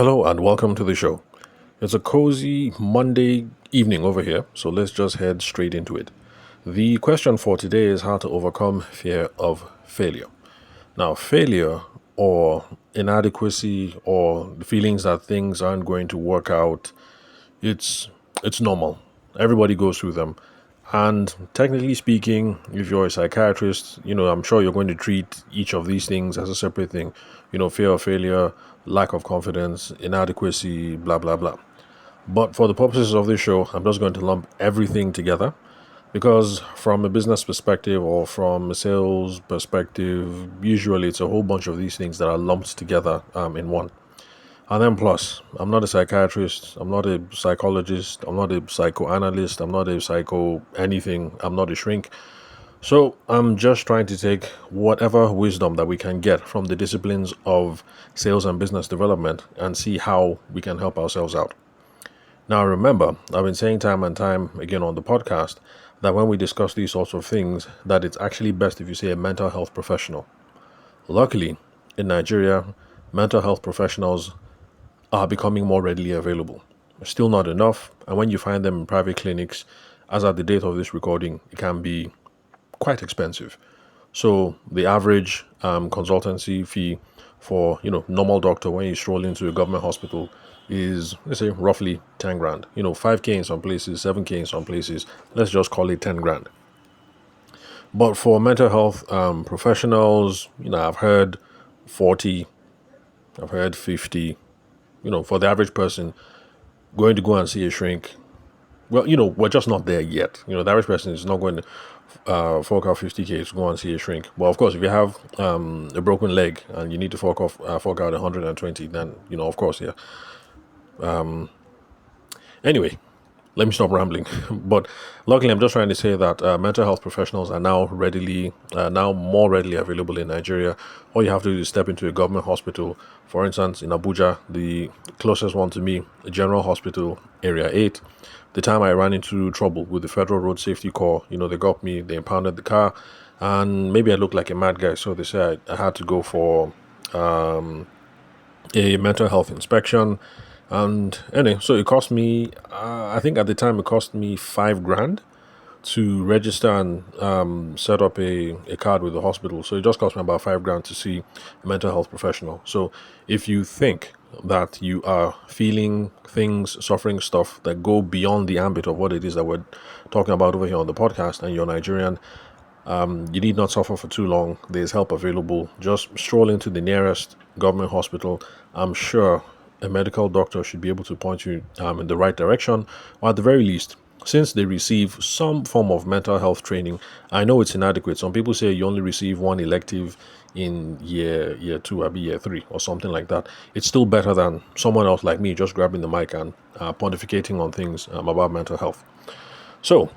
Hello and welcome to the show. It's a cozy Monday evening over here, so let's just head straight into it. The question for today is how to overcome fear of failure. Now, failure or inadequacy or the feelings that things aren't going to work out, it's it's normal. Everybody goes through them. And technically speaking, if you're a psychiatrist, I'm sure you're going to treat each of these things as a separate thing. Fear of failure, lack of confidence, inadequacy, blah, blah, blah. But for the purposes of this show, I'm just going to lump everything together because from a business perspective or from a sales perspective, usually it's a whole bunch of these things that are lumped together in one. And then plus, I'm not a psychiatrist, I'm not a psychologist, I'm not a psychoanalyst, I'm not a psycho anything, I'm not a shrink. So I'm just trying to take whatever wisdom that we can get from the disciplines of sales and business development and see how we can help ourselves out. Now remember, I've been saying time and time again on the podcast that when we discuss these sorts of things, that it's actually best if you say a mental health professional. Luckily, in Nigeria, mental health professionals are becoming more readily available. Still not enough, and when you find them in private clinics, as at the date of this recording, it can be quite expensive. So the average consultancy fee for normal doctor when you stroll into a government hospital is, let's say, roughly 10 grand. 5k in some places, 7k in some places. Let's just call it 10 grand. But for mental health professionals, I've heard 40, I've heard 50. For the average person going to go and see a shrink, well, we're just not there yet. The average person is not going to fork out 50k to go and see a shrink. But of course, if you have a broken leg and you need to fork out 120, then of course, yeah. Anyway, let me stop rambling. But luckily, I'm just trying to say that mental health professionals are now more readily available in Nigeria. All you have to do is step into a government hospital. For instance, in Abuja, the closest one to me, General Hospital, Area 8. The time I ran into trouble with the Federal Road Safety Corps, they got me, they impounded the car, and maybe I looked like a mad guy, so they said I had to go for a mental health inspection. And anyway, so it cost me, I think at the time it cost me 5 grand to register and set up a card with the hospital. So it just cost me about 5 grand to see a mental health professional. So if you think that you are feeling things, suffering stuff that go beyond the ambit of what it is that we're talking about over here on the podcast, and you're Nigerian, you need not suffer for too long. There's help available. Just stroll into the nearest government hospital. I'm sure a medical doctor should be able to point you in the right direction, or at the very least, since they receive some form of mental health training. I know it's inadequate. Some people say you only receive one elective in year two, or year three, or something like that. It's still better than someone else like me just grabbing the mic and pontificating on things about mental health. So,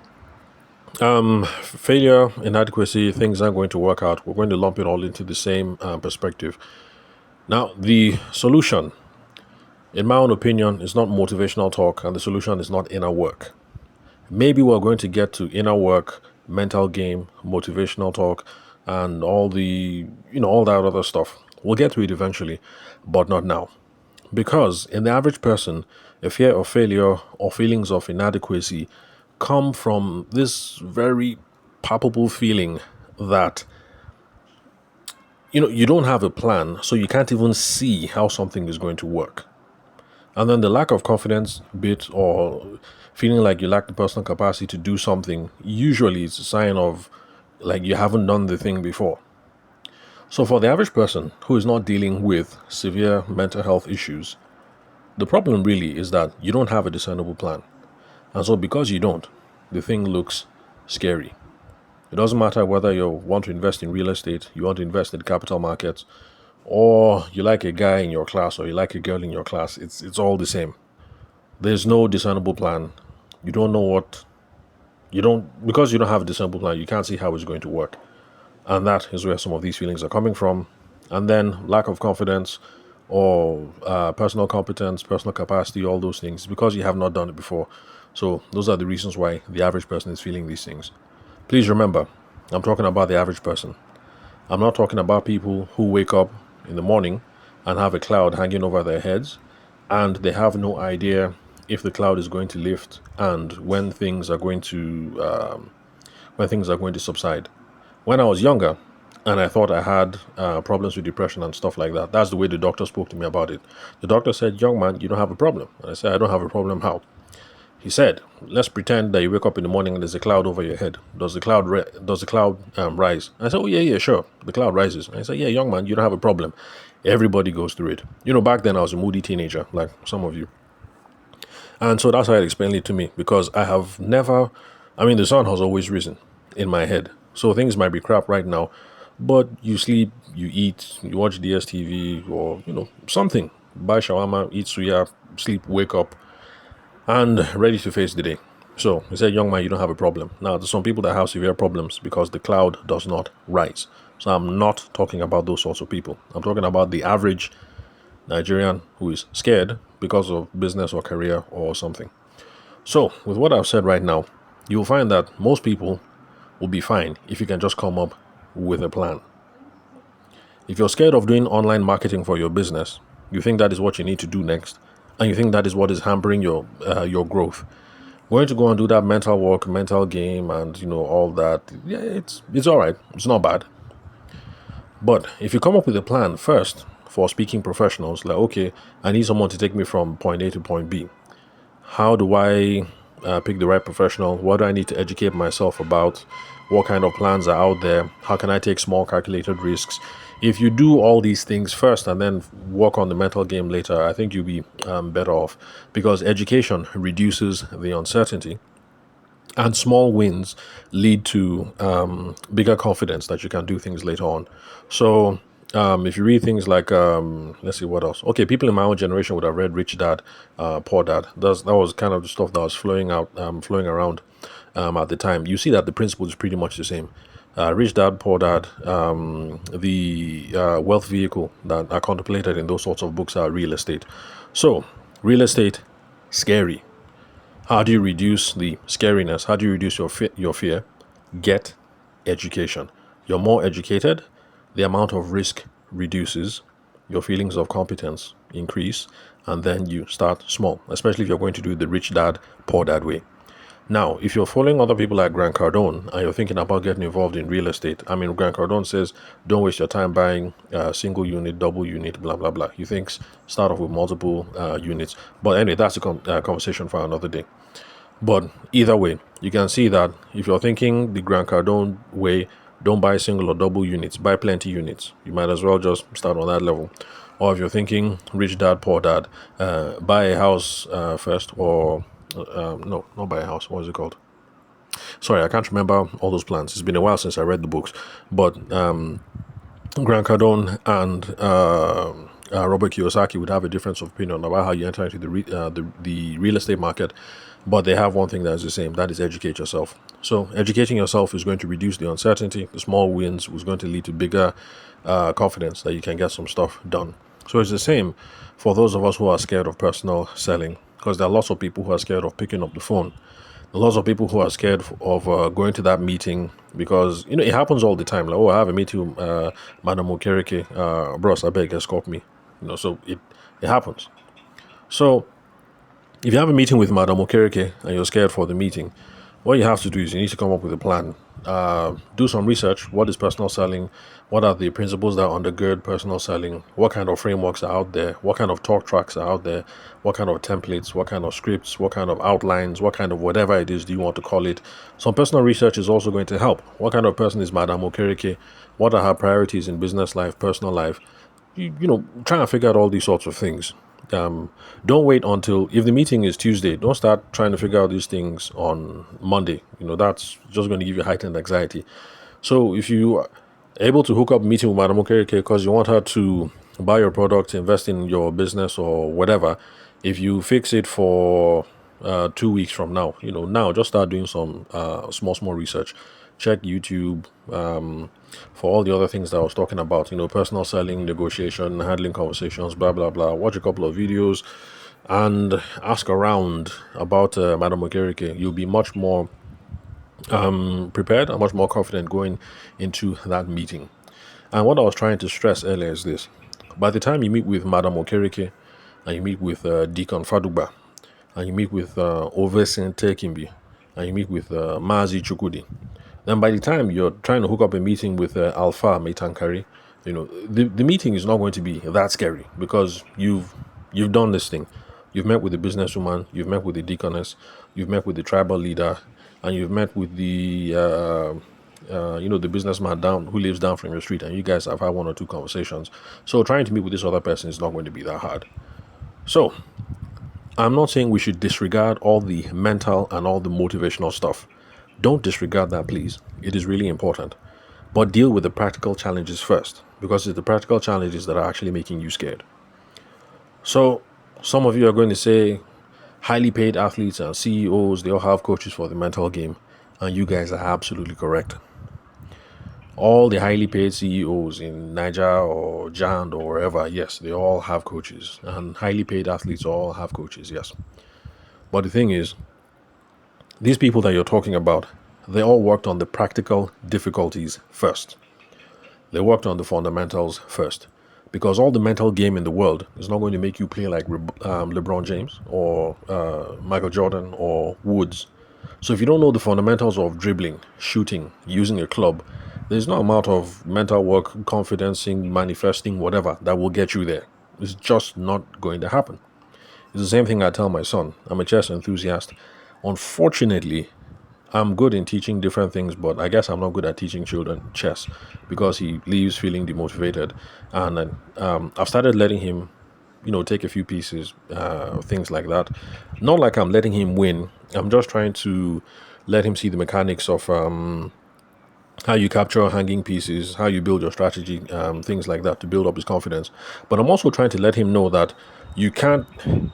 failure, inadequacy, things aren't going to work out. We're going to lump it all into the same perspective. Now, the solution, in my own opinion, is not motivational talk, and the solution is not inner work. Maybe we're going to get to inner work, mental game, motivational talk, and all that other stuff. We'll get to it eventually, but not now. Because in the average person, a fear of failure or feelings of inadequacy come from this very palpable feeling that you don't have a plan, so you can't even see how something is going to work. And then the lack of confidence bit, or feeling like you lack the personal capacity to do something, usually it's a sign of like you haven't done the thing before. So for the average person who is not dealing with severe mental health issues, the problem really is that you don't have a discernible plan. And so because you don't, the thing looks scary. It doesn't matter whether you want to invest in real estate, you want to invest in capital markets, or you like a guy in your class or you like a girl in your class. It's all the same. There's no discernible plan. You don't know because you don't have a discernible plan, you can't see how it's going to work. And that is where some of these feelings are coming from. And then lack of confidence or personal competence, personal capacity, all those things, because you have not done it before. So those are the reasons why the average person is feeling these things. Please remember, I'm talking about the average person. I'm not talking about people who wake up in the morning and have a cloud hanging over their heads and they have no idea if the cloud is going to lift and when things are going to subside. When I was younger, and I thought I had problems with depression and stuff like that, that's the way the doctor spoke to me about it. The doctor said, "Young man, you don't have a problem." And I said, "I don't have a problem. How?" He said, "Let's pretend that you wake up in the morning and there's a cloud over your head. Does the cloud rise?" I said, "Oh yeah, yeah, sure. The cloud rises." And I said, "Yeah, young man, you don't have a problem. Everybody goes through it." Back then I was a moody teenager, like some of you, and so that's how he explained it to me. Because I have never, I mean, the sun has always risen in my head, so things might be crap right now, but you sleep, you eat, you watch DSTV, or something, buy shawarma, eat suya, sleep, wake up, and ready to face the day. So he said, "Young man, you don't have a problem." Now, there's some people that have severe problems because the cloud does not rise. So I'm not talking about those sorts of people. I'm talking about the average Nigerian who is scared because of business or career or something. So, with what I've said right now, you'll find that most people will be fine if you can just come up with a plan. If you're scared of doing online marketing for your business, you think that is what you need to do next, and you think that is what is hampering your growth, going to go and do that mental work, mental game, and all that. Yeah, it's all right. It's not bad. But if you come up with a plan first for speaking professionals, like, okay, I need someone to take me from point A to point B. How do I pick the right professional? What do I need to educate myself about? What kind of plans are out there? How can I take small calculated risks? If you do all these things first and then work on the mental game later, I think you'll be better off, because education reduces the uncertainty, and small wins lead to bigger confidence that you can do things later on. So if you read things like, let's see what else. Okay, people in my own generation would have read Rich Dad, Poor Dad. That was kind of the stuff that was flowing around at the time. You see that the principle is pretty much the same. Rich Dad, Poor Dad. The wealth vehicle that are contemplated in those sorts of books are real estate. So, real estate, scary. How do you reduce the scariness? How do you reduce your fear? Get education. You're more educated, the amount of risk reduces, your feelings of competence increase, and then you start small, especially if you're going to do the Rich Dad, Poor Dad way. Now, if you're following other people like Grant Cardone and you're thinking about getting involved in real estate, I mean, Grant Cardone says, don't waste your time buying single unit, double unit, blah, blah, blah. He thinks start off with multiple units. But anyway, that's a conversation for another day. But either way, you can see that if you're thinking the Grant Cardone way, don't buy single or double units, buy plenty units. You might as well just start on that level. Or if you're thinking Rich Dad, Poor Dad, buy a house first, or no, not buy a house. What is it called? Sorry, I can't remember all those plans. It's been a while since I read the books. But Grant Cardone and Robert Kiyosaki would have a difference of opinion about how you enter into the real estate market, but they have one thing that is the same. That is educate yourself. So educating yourself is going to reduce the uncertainty. The small wins was going to lead to bigger confidence that you can get some stuff done. So it's the same for those of us who are scared of personal selling, because there are lots of people who are scared of picking up the phone. Lots of people who are scared of going to that meeting, because it happens all the time. Like, oh, I have a meeting with Madam Okereke, bros, I beg, escort me. So it happens. So if you have a meeting with Madam Okereke and you're scared for the meeting, what you have to do is you need to come up with a plan. Do some research. What is personal selling? What are the principles that undergird personal selling? What kind of frameworks are out there? What kind of talk tracks are out there? What kind of templates? What kind of scripts? What kind of outlines? What kind of whatever it is do you want to call it? Some personal research is also going to help. What kind of person is Madam Okereke? What are her priorities in business life, personal life? Try and figure out all these sorts of things. Don't wait until, if the meeting is Tuesday, don't start trying to figure out these things on Monday. That's just going to give you heightened anxiety. So if you are able to hook up a meeting with Madam Okereke because you want her to buy your product, invest in your business or whatever, if you fix it for 2 weeks from now, now just start doing some small research. Check YouTube for all the other things that I was talking about, personal selling, negotiation, handling conversations, blah, blah, blah. Watch a couple of videos and ask around about Madam Okereke. You'll be much more prepared and much more confident going into that meeting. And what I was trying to stress earlier is this. By the time you meet with Madam Okereke, and you meet with Deacon Fadugba, and you meet with Oversin Tekimbi, and you meet with Mazi Chukudi, then by the time you're trying to hook up a meeting with Alpha Meitankari, the meeting is not going to be that scary because you've done this thing. You've met with the businesswoman, you've met with the deaconess, you've met with the tribal leader, and you've met with the the businessman down who lives down from your street, and you guys have had one or two conversations. So trying to meet with this other person is not going to be that hard. So I'm not saying we should disregard all the mental and all the motivational stuff. Don't disregard that, please. It is really important. But deal with the practical challenges first, because it's the practical challenges that are actually making you scared. So, some of you are going to say highly paid athletes and CEOs, they all have coaches for the mental game. And you guys are absolutely correct. All the highly paid CEOs in Niger or Jand or wherever, yes, they all have coaches. And highly paid athletes all have coaches, yes. But the thing is, these people that you're talking about, they all worked on the practical difficulties first. They worked on the fundamentals first. Because all the mental game in the world is not going to make you play like LeBron James or Michael Jordan or Woods. So if you don't know the fundamentals of dribbling, shooting, using a club, there's no amount of mental work, confidencing, manifesting, whatever that will get you there. It's just not going to happen. It's the same thing I tell my son. I'm a chess enthusiast. Unfortunately, I'm good in teaching different things, but I guess I'm not good at teaching children chess because he leaves feeling demotivated. And I've started letting him, take a few pieces, things like that. Not like I'm letting him win. I'm just trying to let him see the mechanics of how you capture hanging pieces, how you build your strategy, things like that to build up his confidence. But I'm also trying to let him know that you can't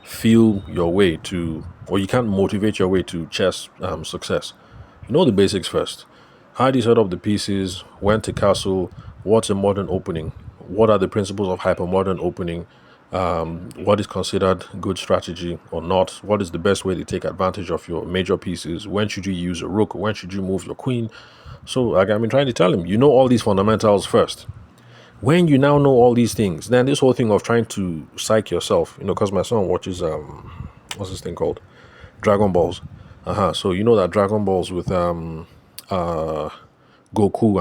feel your way to, or you can't motivate your way to chess success. Know the basics first. How do you set up the pieces? When to castle? What's a modern opening? What are the principles of hypermodern opening? What is considered good strategy or not? What is the best way to take advantage of your major pieces? When should you use a rook? When should you move your queen? So I've been trying to tell him, all these fundamentals first. When you now know all these things, then this whole thing of trying to psych yourself, because my son watches, what's this thing called? Dragon Balls. So that Dragon Balls with Goku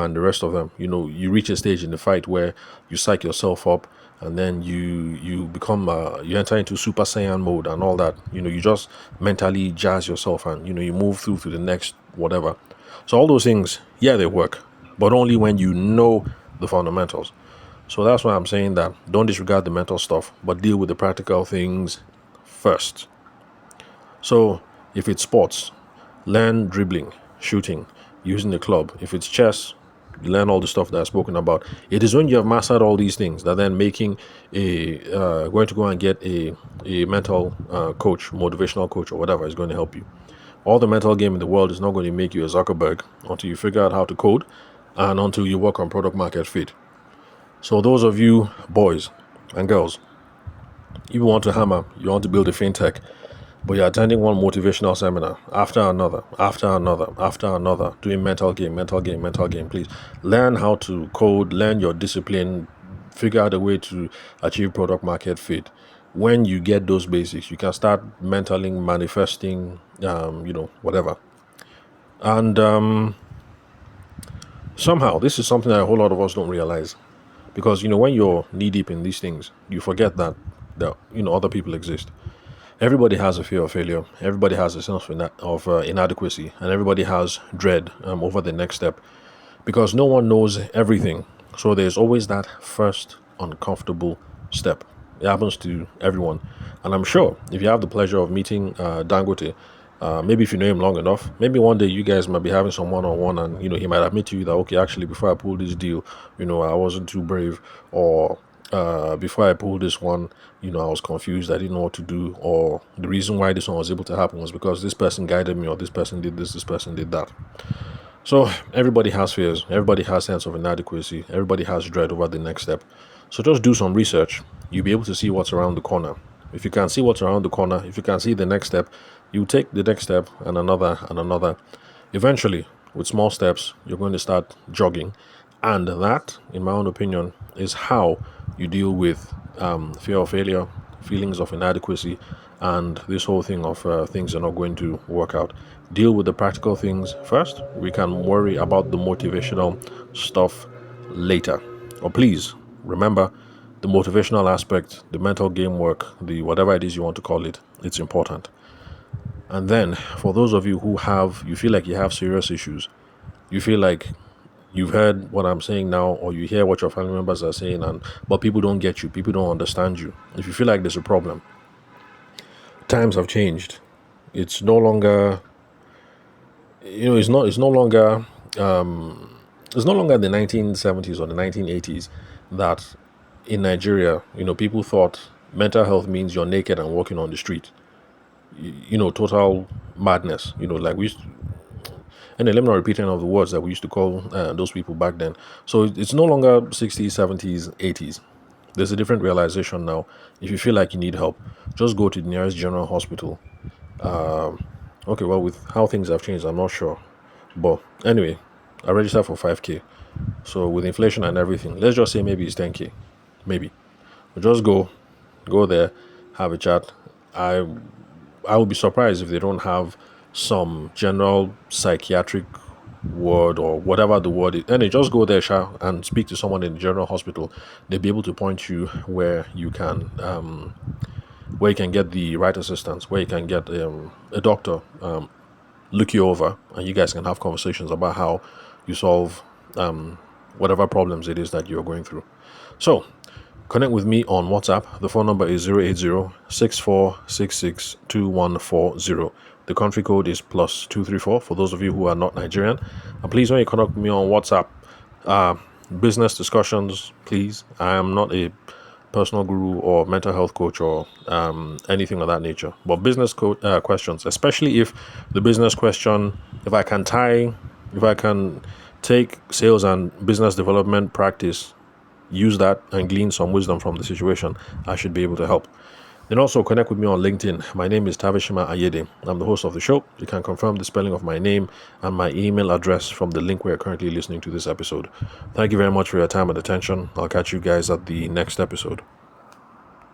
and the rest of them, you reach a stage in the fight where you psych yourself up, and then you become you enter into Super Saiyan mode and all that. You just mentally jazz yourself, and you move through to the next whatever. So all those things, yeah, they work, but only when you know the fundamentals. So that's why I'm saying that don't disregard the mental stuff, but deal with the practical things first. So if it's sports, learn dribbling, shooting, using the club. If it's chess, learn all the stuff that I've spoken about. It is when you have mastered all these things that then making going to go and get a mental coach, motivational coach or whatever is going to help you. All the mental game in the world is not going to make you a Zuckerberg until you figure out how to code and until you work on product market fit. So those of you boys and girls, you want to hammer, you want to build a fintech, but you're attending one motivational seminar after another, doing mental game, please. Learn how to code, learn your discipline, figure out a way to achieve product market fit. When you get those basics, you can start mentally manifesting, whatever. And somehow, this is something that a whole lot of us don't realize. Because, when you're knee deep in these things, you forget that other people exist. Everybody has a fear of failure. Everybody has a sense of inadequacy, and everybody has dread over the next step, because no one knows everything. So there's always that first uncomfortable step. It happens to everyone, and I'm sure if you have the pleasure of meeting Dangote, maybe if you know him long enough, maybe one day you guys might be having some one-on-one, and he might admit to you that, okay, actually, before I pulled this deal, I wasn't too brave, or before I pulled this one, I was confused. I didn't know what to do. Or the reason why this one was able to happen was because this person guided me, or this person did this person did that. So everybody has fears. Everybody has sense of inadequacy. Everybody has dread over the next step. So just do some research. You'll be able to see what's around the corner. If you can see what's around the corner, if you can see the next step, you take the next step and another and another. Eventually, with small steps, you're going to start jogging. And that, in my own opinion, is how you deal with fear of failure, feelings of inadequacy, and this whole thing of things are not going to work out. Deal with the practical things first. We can worry about the motivational stuff later. Or please remember the motivational aspect, the mental game work, the whatever it is you want to call it, it's important. And then for those of you you feel like you have serious issues, you feel like you've heard what I'm saying now, or you hear what your family members are saying, but people don't get you, people don't understand you. If you feel like there's a problem, times have changed. It's no longer, it's no longer, it's no longer the 1970s or the 1980s that in Nigeria, people thought mental health means you're naked and walking on the street. Total madness. Like we used to, and then let me not repeat any of the words that we used to call those people back then. So it's no longer 60s, 70s, 80s. There's a different realization now. If you feel like you need help, just go to the nearest general hospital. Okay, well, with how things have changed, I'm not sure. But anyway, I registered for 5K. So with inflation and everything, let's just say maybe it's 10K. Maybe. But just go there, have a chat. I would be surprised if they don't have some general psychiatric ward or whatever the word is. And they just go there, and speak to someone in the general hospital. They'll be able to point you where you can get the right assistance, where you can get a doctor look you over, and you guys can have conversations about how you solve whatever problems it is that you're going through. So connect with me on WhatsApp. The phone number is 080-6466-2140. The country code is +234 for those of you who are not Nigerian. And please, when you connect with me on WhatsApp, business discussions, please. I am not a personal guru or mental health coach or anything of that nature. But business questions, especially if the business question, if I can take sales and business development practice, use that and glean some wisdom from the situation, I should be able to help. Then also connect with me on LinkedIn. My name is Tavishima Ayede. I'm the host of the show. You can confirm the spelling of my name and my email address from the link where you're currently listening to this episode. Thank you very much for your time and attention. I'll catch you guys at the next episode.